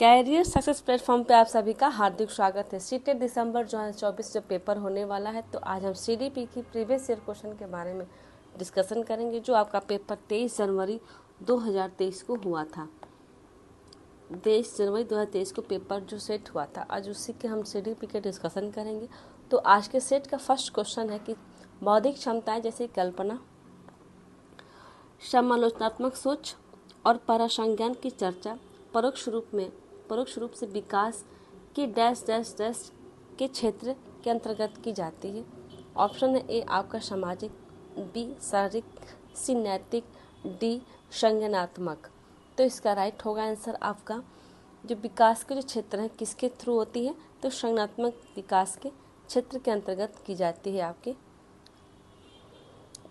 Career success platform पे आप सभी का हार्दिक स्वागत है। सीटेट दिसंबर 2024 जो पेपर होने वाला है, तो आज हम सीडीपी की प्रीवियस ईयर क्वेश्चन के बारे में डिस्कशन करेंगे, जो आपका पेपर 23 जनवरी 2023 को हुआ था। 23 जनवरी 2023 को पेपर जो सेट हुआ था, आज उसी के हम सीडीपी के डिस्कशन करेंगे। तो आज के सेट का फर्स्ट क्वेश्चन है कि बौद्धिक क्षमताएं जैसे कल्पना, समालोचनात्मक सोच और परासंज्ञान की चर्चा परोक्ष रूप से विकास के डैश डैश डैश के क्षेत्र के अंतर्गत की जाती है। ऑप्शन है ए आपका सामाजिक, बी शारीरिक, सी नैतिक, डी संज्ञानात्मक। तो इसका राइट होगा आंसर आपका जो विकास के जो क्षेत्र है किसके थ्रू होती है, तो संज्ञानात्मक विकास के क्षेत्र के अंतर्गत की जाती है आपकी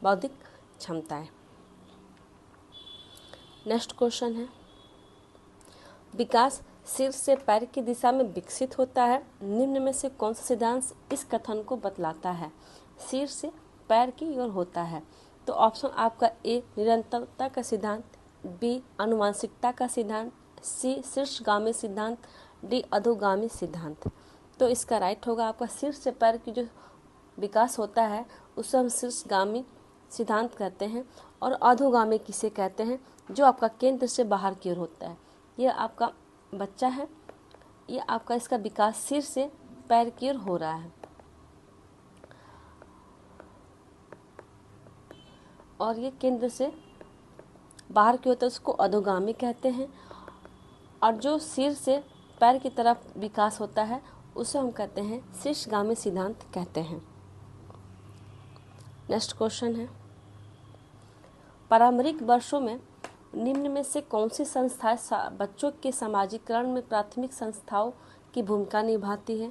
बौद्धिक क्षमताएं। नेक्स्ट क्वेश्चन है विकास सिर से पैर की दिशा में विकसित होता है, निम्न में से कौन सा सिद्धांत इस कथन को बतलाता है? सिर से पैर की ओर होता है। तो ऑप्शन आपका ए निरंतरता का सिद्धांत, बी आनुवंशिकता का सिद्धांत, सी शीर्षगामी सिद्धांत, डी अधोगामी सिद्धांत। तो इसका राइट होगा आपका सिर से पैर की जो विकास होता है उसे हम शीर्षगामी सिद्धांत कहते हैं, और अधोगामी किसे कहते हैं, जो आपका केंद्र से बाहर की ओर होता है। ये आपका बच्चा है, ये आपका इसका विकास सिर से पैर की ओर हो रहा है, और ये केंद्र से बाहर की ओर होता है, उसको अधोगामी कहते हैं। और जो सिर से पैर की तरफ विकास होता है उसे हम कहते हैं शीर्षगामी सिद्धांत कहते हैं। नेक्स्ट क्वेश्चन है प्रारंभिक वर्षों में निम्न में से कौन सी संस्थाएं बच्चों के समाजीकरण में प्राथमिक संस्थाओं की भूमिका निभाती है?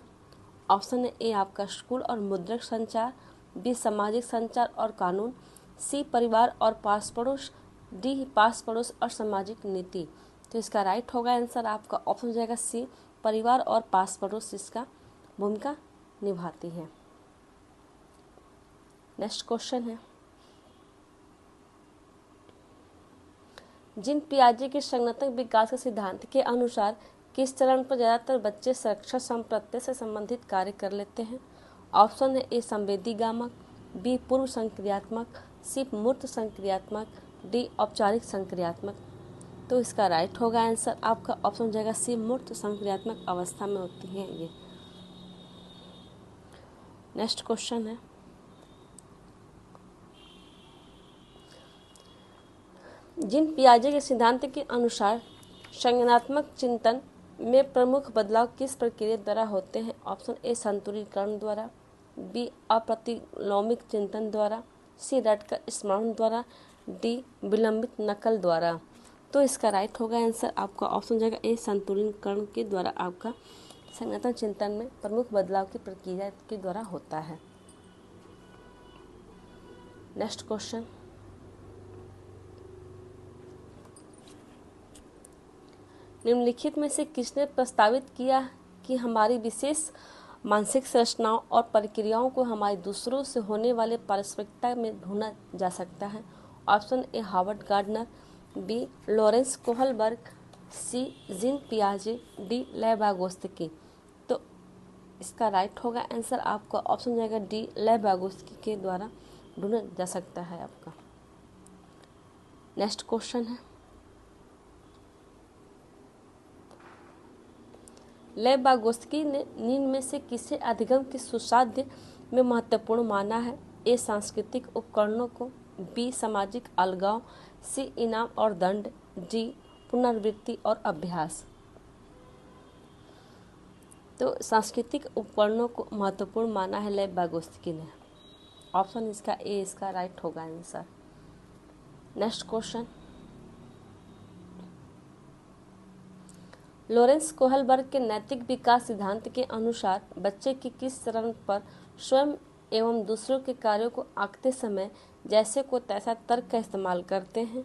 ऑप्शन है ए आपका स्कूल और मुद्रक संचार, बी सामाजिक संचार और कानून, सी परिवार और पास पड़ोस, डी पास पड़ोस और सामाजिक नीति। तो इसका राइट होगा आंसर आपका ऑप्शन हो जाएगा सी परिवार और पास पड़ोस इसका भूमिका निभाती है। नेक्स्ट क्वेश्चन है जीन पियाजे के संज्ञानात्मक विकास के सिद्धांत के अनुसार किस चरण पर ज्यादातर बच्चे सुरक्षा संप्रत्यय से संबंधित कार्य कर लेते हैं? ऑप्शन है ए संवेदीगामक, बी पूर्व संक्रियात्मक, सी मूर्त संक्रियात्मक, डी औपचारिक संक्रियात्मक। तो इसका राइट होगा आंसर आपका ऑप्शन हो जाएगा सी मूर्त संक्रियात्मक अवस्था में होती है ये। नेक्स्ट क्वेश्चन है जीन पियाजे के सिद्धांत के अनुसार संज्ञानात्मक चिंतन में प्रमुख बदलाव किस प्रक्रिया द्वारा होते हैं? ऑप्शन ए संतुलीकरण द्वारा, बी अप्रतिलोमिक चिंतन द्वारा, सी रटकर स्मरण द्वारा, डी विलंबित नकल द्वारा। तो इसका राइट होगा आंसर आपका ऑप्शन जाएगा ए संतुलीकरण के द्वारा आपका संज्ञानात्मक चिंतन में प्रमुख बदलाव की प्रक्रिया के द्वारा होता है। नेक्स्ट क्वेश्चन निम्नलिखित में से किसने प्रस्तावित किया कि हमारी विशेष मानसिक संरचनाओं और प्रक्रियाओं को हमारे दूसरों से होने वाले पारस्परिकता में ढूंढा जा सकता है? Option A Howard Gardner, B Lawrence Kohlberg, C Jean पियाजे, डी लेव-वागोत्स्की। तो इसका राइट होगा आंसर आपका ऑप्शन जाएगा डी लेव-वागोत्स्की के द्वारा ढूंढा जा सकता है आपका। नेक्स्ट क्वेश्चन है लेव-वागोत्स्की ने निम्न में से किसे अधिगम के सुसाध्य में महत्वपूर्ण माना है? ए सांस्कृतिक उपकरणों को, बी सामाजिक अलगाव, सी इनाम और दंड, डी पुनरावृत्ति और अभ्यास। तो सांस्कृतिक उपकरणों को महत्वपूर्ण माना है लेव-वागोत्स्की ने। ऑप्शन इसका ए इसका राइट होगा answer. Next question Lawrence Kohlberg के नैतिक विकास सिद्धांत के अनुसार बच्चे की किस चरण पर स्वयं एवं दूसरों के कार्यों को आंकते समय जैसे को तैसा तर्क का इस्तेमाल करते हैं?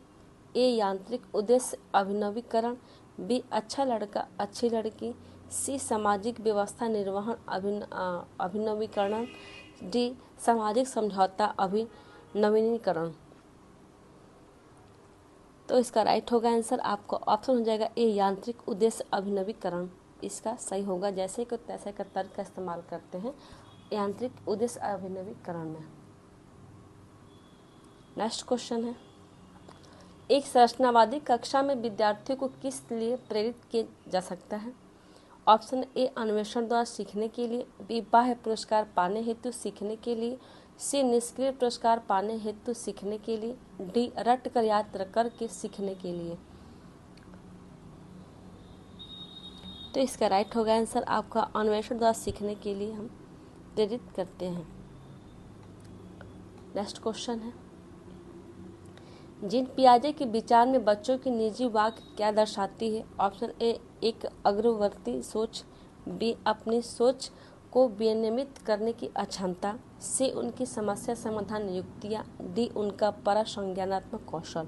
ए यांत्रिक उद्देश्य अभिनवीकरण, बी अच्छा लड़का अच्छी लड़की, सी सामाजिक व्यवस्था निर्वहन अभिनवीकरण, डी सामाजिक समझौता अभिनवीनीकरण। तो इसका राइट होगा आंसर आपका ऑप्शन हो जाएगा ए, यांत्रिक उद्देश्य अभिनवीकरण। इसका सही होगा, जैसे को तैसे का तर्क का इस्तेमाल करते हैं यांत्रिक उद्देश्य अभिनवीकरण में। नेक्स्ट क्वेश्चन है, एक संरचनावादी कक्षा में विद्यार्थियों को किस लिए प्रेरित किया जा सकता है? ऑप्शन ए, अन्वेषण द्वारा सीखने के लिए, बी, बाह्य पुरस्कार पाने हेतु सीखने के लिए, सी, निष्क्रिय पुरस्कार पाने हेतु सीखने के लिए, डी, रट कर याद करके सीखने के लिए। तो इसका राइट होगा आंसर आपका अन्वेषण द्वारा सीखने के लिए हम प्रेरित करते हैं। नेक्स्ट क्वेश्चन है, जीन पियाजे के विचार में बच्चों की निजी वाक क्या दर्शाती है? ऑप्शन ए, एक अग्रवर्ती सोच, बी, अपनी सोच को विनियमित करने की अक्षमता, सी, उनकी समस्या समाधान युक्तियाँ, डी, उनका परसंज्ञानात्मक कौशल।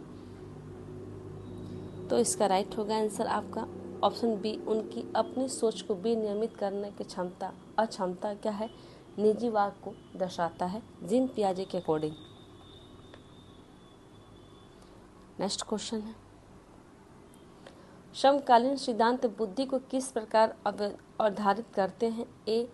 तो इसका राइट होगा आंसर आपका ऑप्शन बी, उनकी अपनी सोच को विनियमित करने की क्षमता। अक्षमता क्या है? निजी वाक को दर्शाता है जीन पियाजे के अकॉर्डिंग। नेक्स्ट क्वेश्चन है, समकालीन सिद्धांत बुद्धि को किस प्रकार अवधारित करते हैं? ए,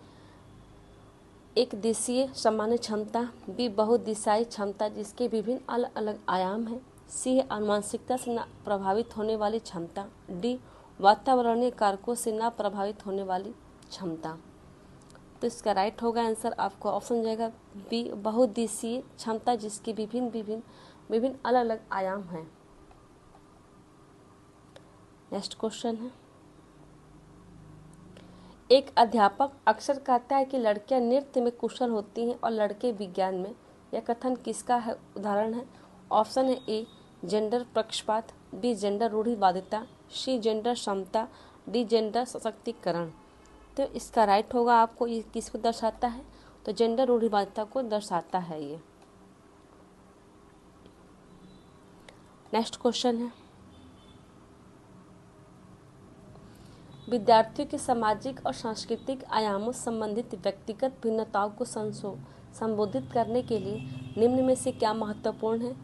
एक दिशीय सामान्य क्षमता, बी, बहुदिशाई क्षमता जिसके विभिन्न अलग अलग आयाम हैं, सी, आनुवंशिकता से न प्रभावित होने वाली क्षमता, डी, वातावरणीय कारकों से न प्रभावित होने वाली क्षमता। तो इसका राइट होगा आंसर आपको ऑप्शन जाएगा बी, बहुदिशीय क्षमता जिसकी विभिन्न अलग अलग आयाम हैं। नेक्स्ट क्वेश्चन है, एक अध्यापक अक्सर कहता है कि लड़कियां नृत्य में कुशल होती हैं और लड़के विज्ञान में। यह कथन किसका है उदाहरण है? ऑप्शन है ए, जेंडर पक्षपात, बी, जेंडर रूढ़िवादिता, सी, जेंडर समता, डी, जेंडर सशक्तिकरण। तो इसका राइट होगा आपको, ये किसको दर्शाता है? तो जेंडर रूढ़िवादिता को दर्शाता है ये। नेक्स्ट क्वेश्चन है, विद्यार्थियों के सामाजिक और सांस्कृतिक आयामों संबंधित व्यक्तिगत भिन्नताओं को संबोधित करने के लिए निम्न में से क्या महत्वपूर्ण है?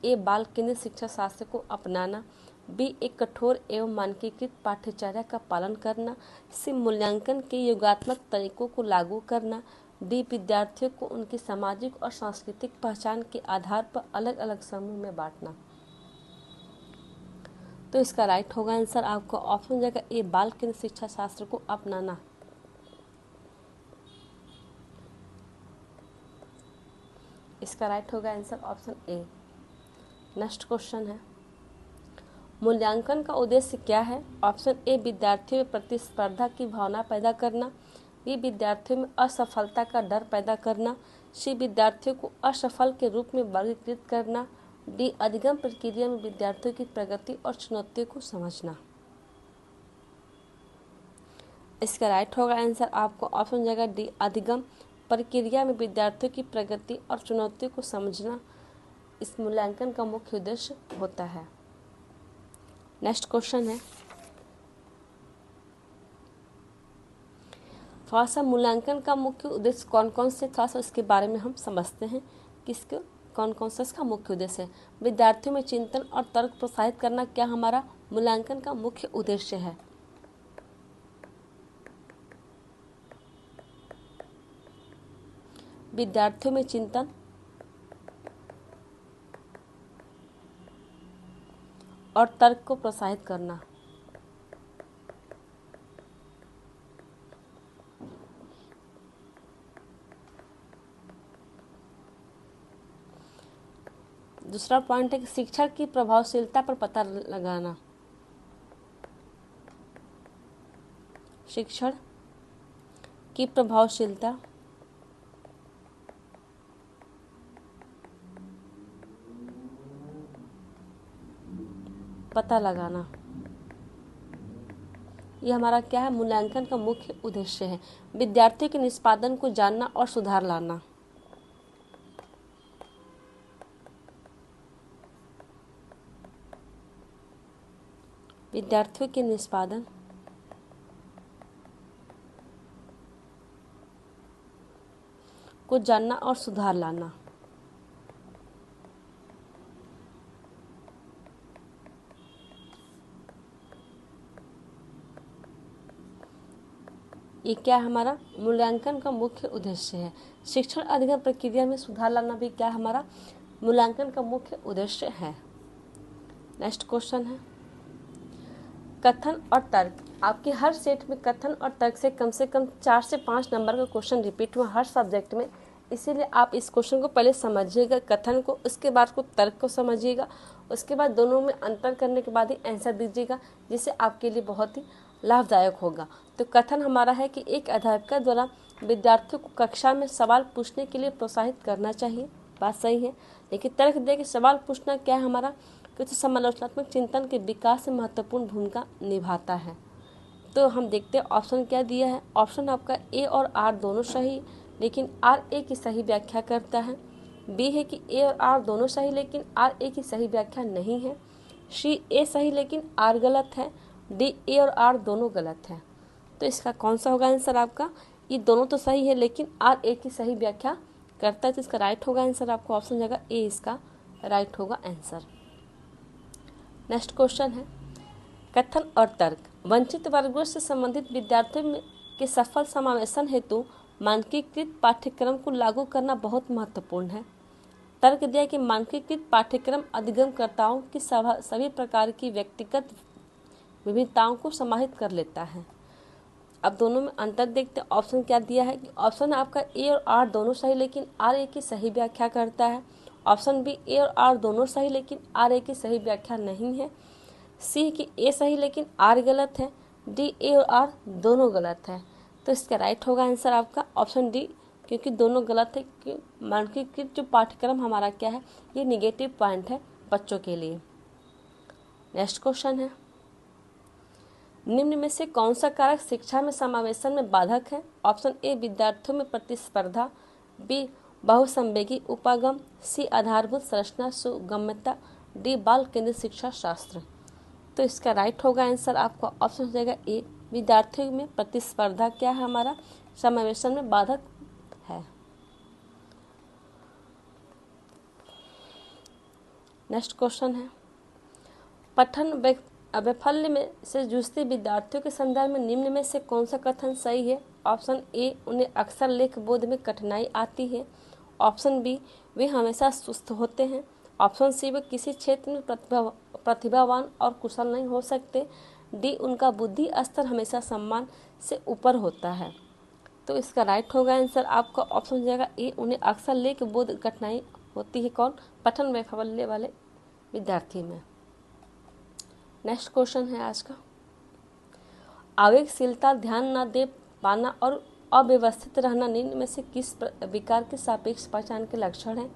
ए, बाल केंद्रित शिक्षा शास्त्र को अपनाना, बी, एक कठोर एवं मानकीकृत पाठ्यचर्या का पालन करना, सी, मूल्यांकन के योगात्मक तरीकों को लागू करना, डी, विद्यार्थियों को उनकी सामाजिक और सांस्कृतिक पहचान के आधार पर अलग अलग समूह में बांटना। तो इसका राइट होगा आंसर आपको ऑप्शन जाएगा ए, बाल केंद्रित शिक्षा शास्त्र को अपनाना। इसका राइट होगा answer option A. Next question है, मूल्यांकन का उद्देश्य क्या है? ऑप्शन ए, विद्यार्थियों में प्रतिस्पर्धा की भावना पैदा करना, बी, विद्यार्थियों में असफलता का डर पैदा करना, सी, विद्यार्थियों को असफल के रूप में वर्गीकृत करना, डी, अधिगम प्रक्रिया में विद्यार्थियों की प्रगति और चुनौतियों को समझना। इसका राइट होगा आंसर आपको ऑप्शन जाएगा डी, अधिगम प्रक्रिया में विद्यार्थियों की प्रगति और चुनौतियों को समझना इस मूल्यांकन का मुख्य उद्देश्य होता है। नेक्स्ट क्वेश्चन है, थोड़ा सा मूल्यांकन का मुख्य उद्देश्य कौन कौन से, थोड़ा सा इसके बारे में हम समझते हैं किसके कौन कौन सा इसका मुख्य उद्देश्य है। विद्यार्थियों में चिंतन और तर्क प्रोत्साहित करना क्या हमारा मूल्यांकन का मुख्य उद्देश्य है? विद्यार्थियों में चिंतन और तर्क को प्रोत्साहित करना। दूसरा पॉइंट है कि शिक्षण की प्रभावशीलता पर पता लगाना। शिक्षण की प्रभावशीलता पता लगाना, ये हमारा क्या है मूल्यांकन का मुख्य उद्देश्य है। विद्यार्थी के निष्पादन को जानना और सुधार लाना। विद्यार्थियों के निष्पादन को जानना और सुधार लाना। ये क्या है हमारा मूल्यांकन का मुख्य उद्देश्य है। शिक्षण अधिगम प्रक्रिया में सुधार लाना भी क्या हमारा मूल्यांकन का मुख्य उद्देश्य है। नेक्स्ट क्वेश्चन है कथन और तर्क। आपके हर सेट में कथन और तर्क से कम 4 से 5 नंबर का क्वेश्चन रिपीट हुआ हर सब्जेक्ट में, इसीलिए आप इस क्वेश्चन को पहले समझिएगा कथन को, उसके बाद को तर्क को समझिएगा, उसके बाद दोनों में अंतर करने के बाद ही आंसर दीजिएगा, जिससे आपके लिए बहुत ही लाभदायक होगा। तो कथन हमारा है कि एक अध्यापक द्वारा विद्यार्थियों को कक्षा में सवाल पूछने के लिए प्रोत्साहित करना चाहिए, बात सही है। लेकिन तर्क दे कि सवाल पूछना क्या है हमारा कुछ समालोचनात्मक चिंतन के विकास में महत्वपूर्ण भूमिका निभाता है। तो हम देखते हैं ऑप्शन क्या दिया है। ऑप्शन आपका ए और आर दोनों सही, लेकिन आर ए की सही व्याख्या करता है। बी है कि ए और आर दोनों सही लेकिन आर ए की सही व्याख्या नहीं है। सी ए सही लेकिन आर गलत है। डी ए और आर दोनों गलत है। तो इसका कौन सा होगा आंसर आपका, ये दोनों तो सही है लेकिन आर ए की सही व्याख्या करता है, तो इसका राइट होगा आंसर आपको ऑप्शन जगह ए इसका राइट होगा आंसर। नेक्स्ट क्वेश्चन है कथन और तर्क। वंचित वर्गों से संबंधित विद्यार्थियों के सफल समावेशन हेतु मानकीकृत पाठ्यक्रम को लागू करना बहुत महत्वपूर्ण है। तर्क दिया कि मानकीकृत पाठ्यक्रम अधिगमकर्ताओं की सभी प्रकार की व्यक्तिगत विभिन्नताओं को समाहित कर लेता है। अब दोनों में अंतर देखते हैं। ऑप्शन क्या दिया है कि ऑप्शन आपका ए और आर दोनों सही लेकिन आर ए की सही व्याख्या करता है। ऑप्शन बी ए और आर दोनों सही लेकिन आर ए की सही व्याख्या नहीं है। सी कि ए सही लेकिन आर गलत है। डी ए और आर दोनों गलत है। तो इसका राइट होगा आंसर आपका ऑप्शन डी, क्योंकि दोनों गलत है कि मानकीकृत जो पाठ्यक्रम हमारा क्या है ये निगेटिव पॉइंट है बच्चों के लिए। नेक्स्ट क्वेश्चन है निम्न में से कौन सा कारक शिक्षा में समावेशन में बाधक है। ऑप्शन ए विद्यार्थियों में प्रतिस्पर्धा, बी बहुसंवेगी उपागम, सी आधारभूत संरचना सुगम्यता, डी बाल केंद्रित शिक्षा शास्त्र। तो इसका राइट होगा आंसर आपका ऑप्शन हो जाएगा ए विद्यार्थियों में प्रतिस्पर्धा क्या है हमारा समावेशन में बाधक है। नेक्स्ट क्वेश्चन है पठन वैफल्य में से जूझते विद्यार्थियों के संदर्भ में निम्न में से कौन सा कथन सही है। ऑप्शन ए उन्हें अक्सर लेख बोध में कठिनाई आती है। ऑप्शन बी वे हमेशा सुस्त होते हैं। ऑप्शन सी वे किसी क्षेत्र में प्रतिभावान और कुशल नहीं हो सकते। डी उनका बुद्धि स्तर हमेशा सम्मान से ऊपर होता है। तो इसका राइट होगा आंसर आपका ऑप्शन हो जाएगा ए उन्हें अक्सर लेख बोध कठिनाई होती है कौन पठन वैफल्य वाले विद्यार्थी में। नेक्स्ट क्वेश्चन है आज का आवेगशीलता ध्यान न दे पाना और अव्यवस्थित रहना निम्न में से किस विकार के सापेक्ष पहचान के लक्षण है।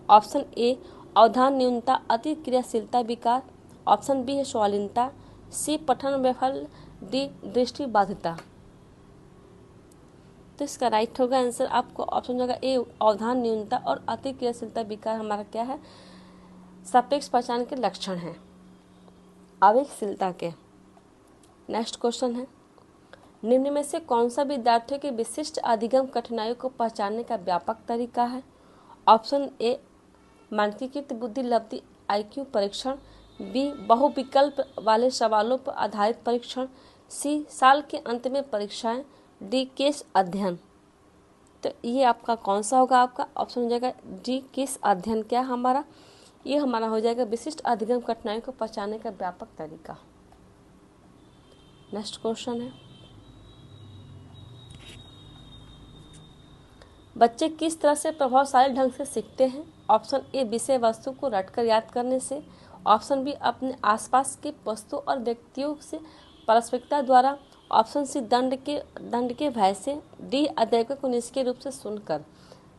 ऑप्शन ए अवधान न्यूनता अति क्रियाशीलता विकार। ऑप्शन बी है स्वालीनता, सी पठन वैफल्य, डी दृष्टि बाधिता। तो इसका राइट होगा आंसर आपको ऑप्शन होगा ए अवधान न्यूनता और अति क्रियाशीलता विकार हमारा क्या है सापेक्ष पहचान के लक्षण है आवेगशीलता के। नेक्स्ट क्वेश्चन है निम्न में से कौन सा विद्यार्थियों के विशिष्ट अधिगम कठिनाइयों को पहचानने का व्यापक तरीका है। ऑप्शन ए मानकीकृत बुद्धि लब्धि IQ परीक्षण, बी बहुविकल्प वाले सवालों पर आधारित परीक्षण, सी साल के अंत में परीक्षाएं, डी केस अध्ययन। तो ये आपका कौन सा होगा आपका ऑप्शन हो जाएगा डी केस अध्ययन क्या हमारा ये हमारा हो जाएगा विशिष्ट अधिगम कठिनाइयों को पहचानने का व्यापक तरीका। नेक्स्ट क्वेश्चन है बच्चे किस तरह से प्रभावशाली ढंग से सीखते हैं। ऑप्शन ए विषय वस्तु को रटकर याद करने से। ऑप्शन बी अपने आसपास के वस्तु और व्यक्तियों से पारस्परिकता द्वारा। ऑप्शन सी दंड के भय से। डी अध्यापक को निष्क्रिय रूप से सुनकर।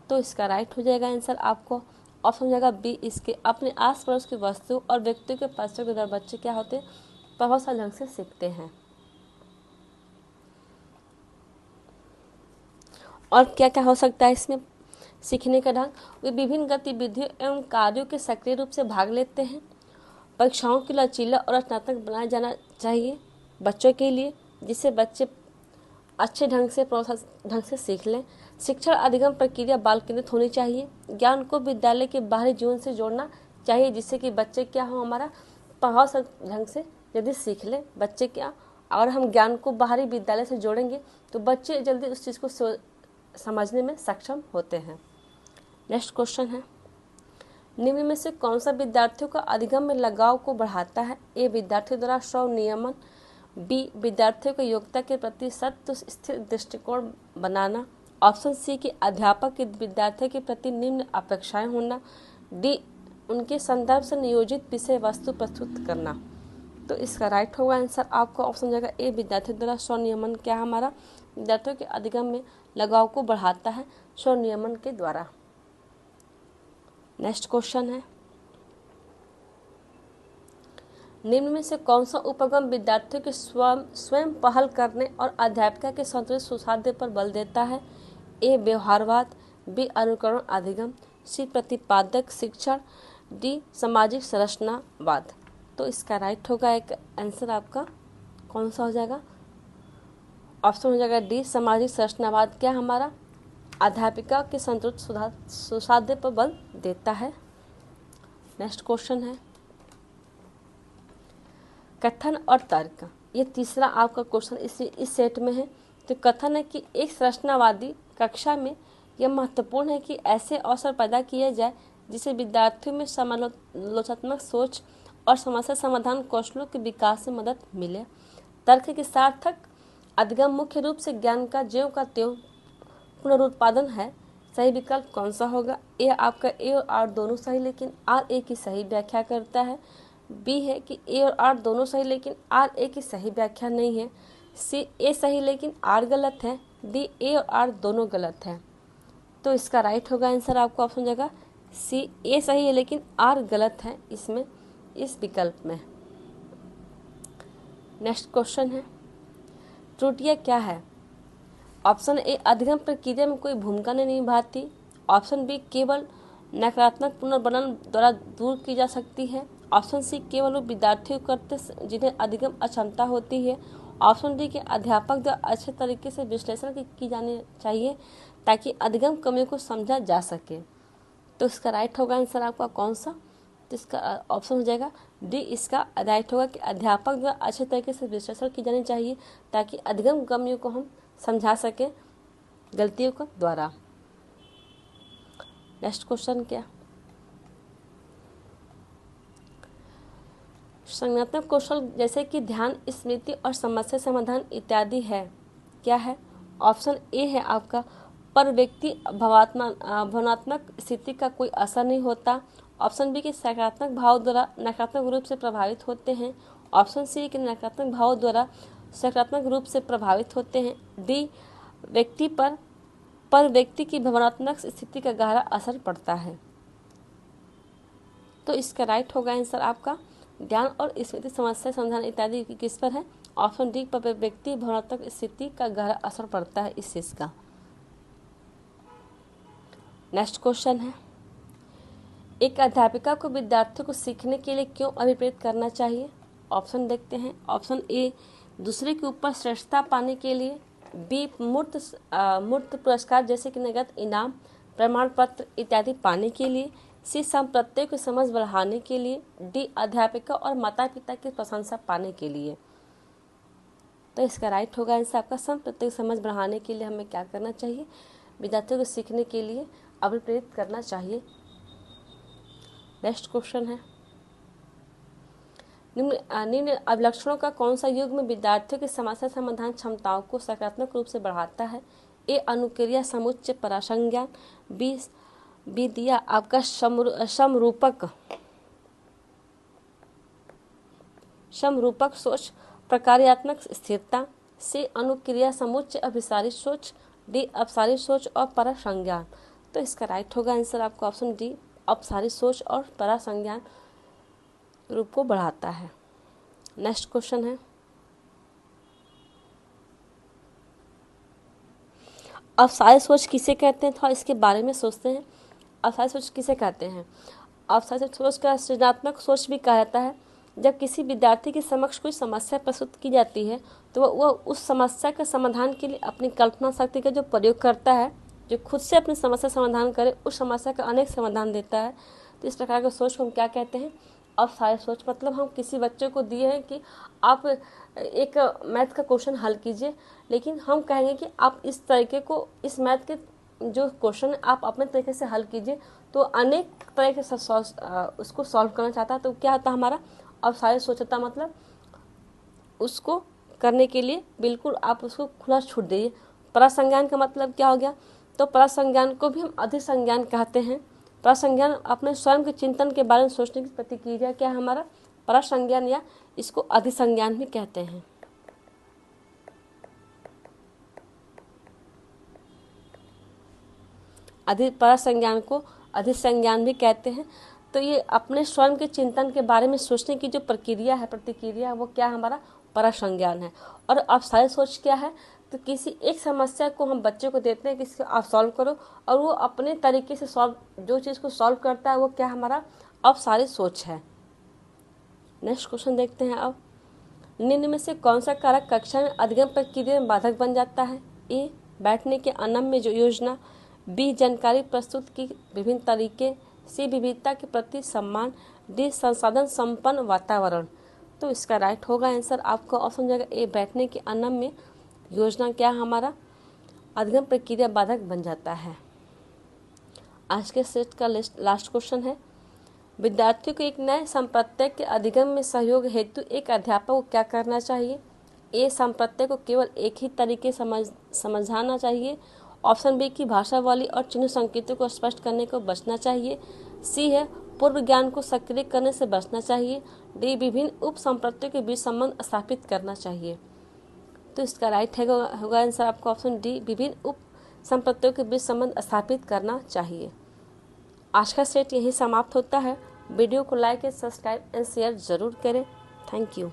तो इसका राइट हो जाएगा आंसर आपको ऑप्शन हो जाएगा बी इसके अपने आस पड़ोस की वस्तु और व्यक्तियों के पारस्परिक द्वारा बच्चे क्या होते हैं प्रभावशाली ढंग से सीखते हैं। और क्या क्या हो सकता है इसमें सीखने का ढंग वे विभिन्न गतिविधियों एवं कार्यों के सक्रिय रूप से भाग लेते हैं। परीक्षाओं की लचीला और रचनात्मक बनाया जाना चाहिए बच्चों के लिए जिससे बच्चे अच्छे ढंग से सीख लें। शिक्षण अधिगम प्रक्रिया बाल केंद्रित होनी चाहिए। ज्ञान को विद्यालय के बाहरी जीवन से जोड़ना चाहिए जिससे कि बच्चे क्या हो हमारा प्रभावशाली ढंग से यदि सीख लें बच्चे क्या और हम ज्ञान को बाहरी विद्यालय से जोड़ेंगे तो बच्चे जल्दी उस चीज़ को समझने में सक्षम होते हैं। नेक्स्ट क्वेश्चन है, निम्न में से कौन सा विद्यार्थियों का अधिगम में लगाव को बढ़ाता है? ए, विद्यार्थियों द्वारा स्व नियमन। बी, विद्यार्थियों को योग्यता के प्रति सत्य स्थिर दृष्टिकोण बनाना। ऑप्शन सी, कि अध्यापक की विद्यार्थियों के प्रति निम्न अपेक्षाएं होना। डी, उनके संदर्भ से नियोजित विषय वस्तु प्रस्तुत करना। तो इसका राइट होगा आंसर आपका ऑप्शन जाएगा ए, विद्यार्थियों द्वारा स्वनियमन। क्या हमारा विद्यार्थियों के अधिगम में लगाव को बढ़ाता है स्वनियमन के द्वारा। नेक्स्ट क्वेश्चन है, निम्न में से कौन सा उपगम विद्यार्थियों के स्वयं पहल करने और अध्यापिका के संतुलित सुसाध्य पर बल देता है? ए, व्यवहारवाद। बी, अनुकरण अधिगम। सी, प्रतिपादक शिक्षण। डी, सामाजिक संरचनावाद। तो इसका राइट होगा एक आंसर आपका कौन सा हो जाएगा? ऑप्शन हो जाएगा डी, सामाजिक संरचनावाद। क्या हमारा अध्यापिका के संतुलित सुसाध्य पर बल देता है। नेक्स्ट क्वेश्चन है, कथन और तर्क। ये तीसरा आपका क्वेश्चन इस सेट में है। तो कथन है कि एक संरचनावादी कक्षा में यह महत्वपूर्ण है कि ऐसे अवसर पैदा किए जाए जिससे विद्यार्थियों में समालोचनात्मक सोच और समस्या समाधान कौशलों के विकास में मदद मिले। तर्क के सार्थक अधिगम मुख्य रूप से ज्ञान का ज्यों का त्यों पुनरुत्पादन है। सही विकल्प कौन सा होगा? ए, आपका ए और आर दोनों सही लेकिन आर ए की सही व्याख्या करता है। बी है कि ए और आर दोनों सही लेकिन आर ए की सही व्याख्या नहीं है। सी, ए सही लेकिन आर गलत है। डी, ए और आर दोनों गलत है। तो इसका राइट होगा आंसर आपको ऑप्शन हो जाएगा सी, ए सही है लेकिन आर गलत है इसमें, इस विकल्प में। नेक्स्ट क्वेश्चन है, त्रुटियां क्या है? ऑप्शन ए, अधिगम प्रक्रिया में कोई भूमिका नहीं निभाती। ऑप्शन बी, केवल नकारात्मक पुनर्बनन द्वारा दूर की जा सकती है। ऑप्शन सी, केवल वो विद्यार्थियों करते जिन्हें अधिगम अक्षमता होती है। ऑप्शन डी, के अध्यापक द्वारा अच्छे तरीके से विश्लेषण की जानी चाहिए ताकि अधिगम कमियों को समझा जा सके। तो इसका राइट होगा आंसर आपका कौन सा? तो इसका ऑप्शन हो जाएगा डी, इसका राइट होगा कि अध्यापक द्वारा अच्छे तरीके से विश्लेषण की जानी चाहिए ताकि अधिगम कमियों को हम समझा सके गलतियों के द्वारा। नेक्स्ट क्वेश्चन क्या, संज्ञानात्मक कौशल जैसे कि ध्यान, स्मृति और समस्या समाधान इत्यादि है। क्या है? ऑप्शन ए है आपका, पर व्यक्ति भावनात्मक स्थिति का कोई असर नहीं होता। ऑप्शन बी, के सकारात्मक भाव द्वारा नकारात्मक रूप से प्रभावित होते हैं। ऑप्शन सी, के नकारात्मक भाव द्वारा सकारात्मक रूप से प्रभावित होते हैं। डी, व्यक्ति पर व्यक्ति की भावनात्मक स्थिति का गहरा असर पड़ता है। तो इसका राइट होगा आंसर आपका ज्ञान और स्मृति, समस्या समाधान इत्यादि किस पर है? ऑप्शन डी, पर व्यक्ति भावनात्मक स्थिति का गहरा असर पड़ता है इस चीज का। नेक्स्ट क्वेश्चन है, एक अध्यापिका को विद्यार्थियों को सीखने के लिए क्यों अभिप्रेरित करना चाहिए? ऑप्शन देखते हैं। ऑप्शन ए, दूसरे के ऊपर श्रेष्ठता पाने के लिए। बी, मूर्त पुरस्कार जैसे कि नगद इनाम, प्रमाण पत्र इत्यादि पाने के लिए। सी, संप्रत्यय की समझ बढ़ाने के लिए। डी, अध्यापिका और माता पिता की प्रशंसा पाने के लिए। तो इसका राइट होगा आंसर आपका संप्रत्यय की समझ बढ़ाने के लिए हमें क्या करना चाहिए? विद्यार्थियों को सीखने के लिए अभिप्रेरित करना चाहिए। नेक्स्ट क्वेश्चन है, निम्न अभिलक्षणों का कौन सा युग में विद्यार्थियों की समस्या समाधान क्षमताओं को सकारात्मक रूप से बढ़ाता है? ए, अनुक्रिया समुच्चय परासंज्ञान। बी दिया आपका समरूपक सोच, प्रकार्यात्मक स्थिरता। सी, अनुक्रिया समुच्चय अभिसारी सोच। डी, अपसारी सोच और परासंज्ञान। तो इसका राइट होगा आंसर आपका ऑप्शन डी, अपसारी सोच और परासंज्ञान रूप को बढ़ाता है। नेक्स्ट क्वेश्चन है, अपसारी सोच किसे कहते हैं? थोड़ा इसके बारे में सोचते हैं। अपसारी सोच किसे कहते हैं? अपसारी सोच का सृजनात्मक सोच भी कहा जाता है। जब किसी विद्यार्थी के समक्ष कोई समस्या प्रस्तुत की जाती है तो वह उस समस्या के समाधान के लिए अपनी कल्पना शक्ति का जो प्रयोग करता है, जो खुद से अपनी समस्या समाधान करे, उस समस्या का अनेक समाधान देता है। तो इस प्रकार की सोच को हम क्या कहते हैं? अब सारे सोच मतलब हम किसी बच्चे को दिए हैं कि आप एक मैथ का क्वेश्चन हल कीजिए, लेकिन हम कहेंगे कि आप इस तरीके को, इस मैथ के जो क्वेश्चन है आप अपने तरीके से हल कीजिए, तो अनेक तरीके से उसको सॉल्व करना चाहता है, तो क्या होता है हमारा अब सारे सोचता मतलब उसको करने के लिए बिल्कुल आप उसको खुला छूट दीजिए। परसंज्ञान का मतलब क्या हो गया, तो परसंज्ञान को भी हम अधिसंज्ञान कहते हैं। परसंज्ञान अपने स्वयं के चिंतन के बारे में सोचने की प्रतिक्रिया क्या है हमारा परसंज्ञान, या इसको अधिसंज्ञान भी कहते हैं। परसंज्ञान को अधिसंज्ञान भी कहते हैं। तो ये अपने स्वयं के चिंतन के बारे में सोचने की जो प्रक्रिया है, प्रतिक्रिया है, वो क्या हमारा परसंज्ञान है। और अब सारे सोच क्या है, तो किसी एक समस्या को हम बच्चे को देते हैं कि इसको आप सॉल्व करो, और वो अपने तरीके से जो चीज़ को सॉल्व करता है वो क्या हमारा अब सारे सोच है। नेक्स्ट क्वेश्चन देखते हैं। अब निम्न में से कौन सा कारक कक्षा में अधिगम प्रक्रिया में बाधक बन जाता है? ए, बैठने के अनम्य जो योजना, बी, जानकारी प्रस्तुत की विभिन्न तरीके, सी, विविधता के प्रति सम्मान, डी, संसाधन संपन्न वातावरण। तो इसका राइट होगा आंसर आपका ऑप्शन जाएगा ए, बैठने की अनम्य योजना क्या हमारा अधिगम प्रक्रिया बाधक बन जाता है। आज के सेट का लास्ट क्वेश्चन है, विद्यार्थियों को एक नए संप्रत्यय के अधिगम में सहयोग हेतु एक अध्यापक को क्या करना चाहिए? ए, संप्रत्यय को केवल एक ही तरीके समझाना चाहिए। ऑप्शन बी की भाषा वाली और चिन्ह संकेतों को स्पष्ट करने को बचना चाहिए। सी है पूर्व ज्ञान को सक्रिय करने से बचना चाहिए। डी, विभिन्न उप संप्रत्ययों के बीच संबंध स्थापित करना चाहिए। तो इसका राइट होगा आंसर आपका ऑप्शन डी, विभिन्न उप संप्रत्ययों के बीच संबंध स्थापित करना चाहिए। आज का सेट यही समाप्त होता है। वीडियो को लाइक, सब्सक्राइब एंड शेयर जरूर करें। Thank you.